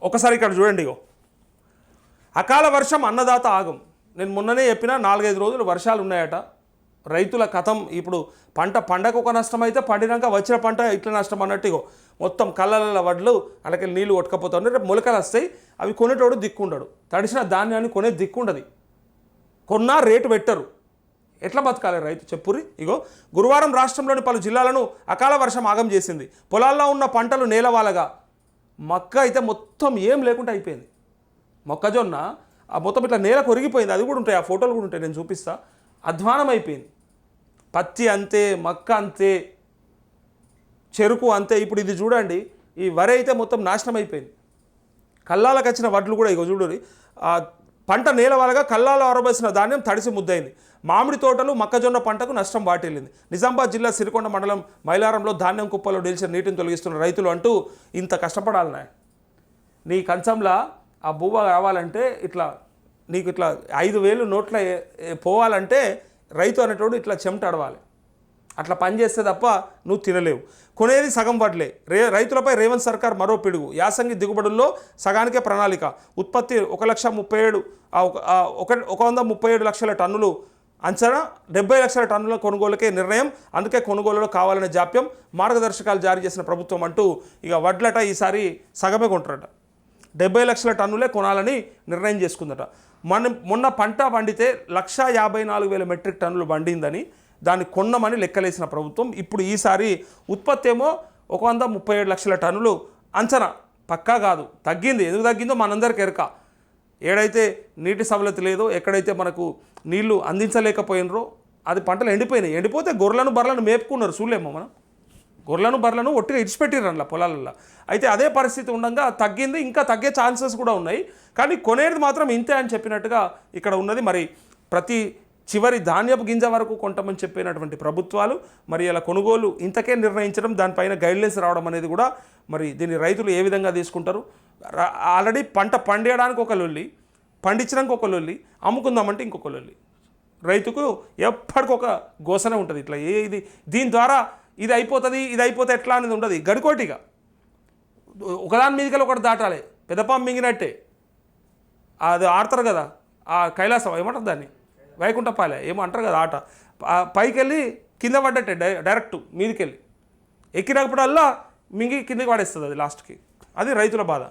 ఒకసారి ఇక్కడ చూడండి, ఇగో అకాల వర్షం అన్నదాత ఆగం. నేను మొన్ననే చెప్పిన 4-5 రోజులు వర్షాలు ఉన్నాయట. రైతుల కథం ఇప్పుడు పంటకు ఒక నష్టం అయితే పండినాక వచ్చిన పంట ఇట్లా నష్టం అన్నట్టు ఇగో మొత్తం కళ్ళల వడ్లు అలాగే నీళ్లు కొట్టుకపోతాయి. రేపు మొలకలు వస్తాయి, అవి కొనేటోడు దిక్కుండడు. తడిసిన ధాన్యాన్ని కొనే దిక్కుండదు, కొన్నా రేటు పెట్టరు. ఎట్లా బతకాలి రైతు చెప్పురి? ఇగో గురువారం రాష్ట్రంలోని పలు జిల్లాలను అకాల వర్షం ఆగం చేసింది. పొలాల్లో ఉన్న పంటలు నేలవాలగా, మక్క అయితే మొత్తం ఏం లేకుండా అయిపోయింది. మొక్కజొన్న మొత్తం ఇట్లా నేల కొరిగిపోయింది. అది కూడా ఉంటాయి, ఆ ఫోటోలు కూడా ఉంటాయి, నేను చూపిస్తా. అధ్వానం అయిపోయింది. పత్తి అంతే, మక్క అంతే, చెరుకు అంతే. ఇప్పుడు ఇది చూడండి, ఈ వరి అయితే మొత్తం నాశనం అయిపోయింది. కల్లాలకు వచ్చిన వడ్లు కూడా ఇగో చూడండి, పంట నేలవాలగా కల్లాలో ఆరబోసిన ధాన్యం తడిసి ముద్దయింది. మామిడి తోటలు మొక్కజొన్న పంటకు నష్టం వాటిల్లింది. నిజామాబాద్ జిల్లా సిరికొండ మండలం మైలారంలో ధాన్యం కుప్పలో నిలిచిన నీటిని తొలగిస్తున్న రైతులు అంటూ ఇంత కష్టపడాలన్నాయి. నీ కంచంలా ఆ బువ్వ కావాలంటే ఇట్లా నీకు ఇట్లా 5,000 నోట్ల పోవాలంటే రైతు అనేటోడు ఇట్లా చెమట అడవాలి. అట్లా పని చేస్తే తప్ప నువ్వు తినలేవు. కొనేది సగం వడ్లే. రైతులపై రేవంత్ సర్కార్ మరో పిడుగు. యాసంగి దిగుబడుల్లో సగానికే ప్రణాళిక. ఉత్పత్తి 137 లక్షల టన్నులు అంచనా. 70 లక్షల టన్నుల కొనుగోలుకే నిర్ణయం. అందుకే కొనుగోలులో కావాలనే జాప్యం. మార్గదర్శకాలు జారీ చేసిన ప్రభుత్వం అంటూ ఇక వడ్లట ఈసారి సగమే కొంటారట. 70 లక్షల టన్నులే కొనాలని నిర్ణయం చేసుకుందట. మొన్న పంట పండితే 154,000 మెట్రిక్ టన్నులు పండిందని దాన్ని కొన్నమని లెక్కలేసిన ప్రభుత్వం ఇప్పుడు ఈసారి ఉత్పత్తి ఏమో 137 లక్షల టన్నులు అంచనా. పక్కా కాదు, తగ్గింది. ఎందుకు తగ్గిందో మనందరికీ ఎరక. ఏడైతే నీటి సవలతి లేదో, ఎక్కడైతే మనకు నీళ్లు అందించలేకపోయినరో అది పంటలు ఎండిపోయినాయి. ఎండిపోతే గొర్రెలను బర్రెలను మేపుకున్నారు. చూడలేమో మనం, గొర్రెలను బర్రెలను ఒట్టిగా ఇడిచిపెట్టిర్రు అలా పొలాలలో. అయితే అదే పరిస్థితి ఉండగా తగ్గింది, ఇంకా తగ్గే ఛాన్సెస్ కూడా ఉన్నాయి. కానీ కొనేది మాత్రం ఇంతే అని చెప్పినట్టుగా ఇక్కడ ఉన్నది. మరి ప్రతి చివరి ధాన్యపు గింజ వరకు కొంటామని చెప్పినటువంటి ప్రభుత్వాలు మరి ఇలా కొనుగోలు ఇంతకే నిర్ణయించడం, దానిపైన గైడ్లైన్స్ రావడం అనేది కూడా మరి దీన్ని రైతులు ఏ విధంగా తీసుకుంటారు? ఆల్రెడీ పంట పండియడానికి ఒక లొల్లి, పండించడానికి ఒక లొల్లి, అమ్ముకుందామంటే ఇంకొక లొల్లి. రైతుకు ఎప్పటికొక గోసనే ఉంటుంది. ఇట్లా ఇది దీని ద్వారా ఇది అయిపోతుంది, ఇది అయిపోతే ఎట్లా అనేది ఉండదు. గడికోటిగా ఒకదాని మీదకి ఒకటి దాటాలి. పెదపాము మింగినట్టే అది ఆడతారు కదా, ఆ కైలాసం ఏమంటారు దాన్ని, వైకుంఠపాలె ఏమో అంటారు కదా ఆట. పైకి వెళ్ళి కింద పడ్డట్టే, డైరెక్ట్ మీదకి వెళ్ళి ఎక్కినప్పుడల్లా మింగి కిందకి పడేస్తుంది అది లాస్ట్కి. అది రైతుల బాధ.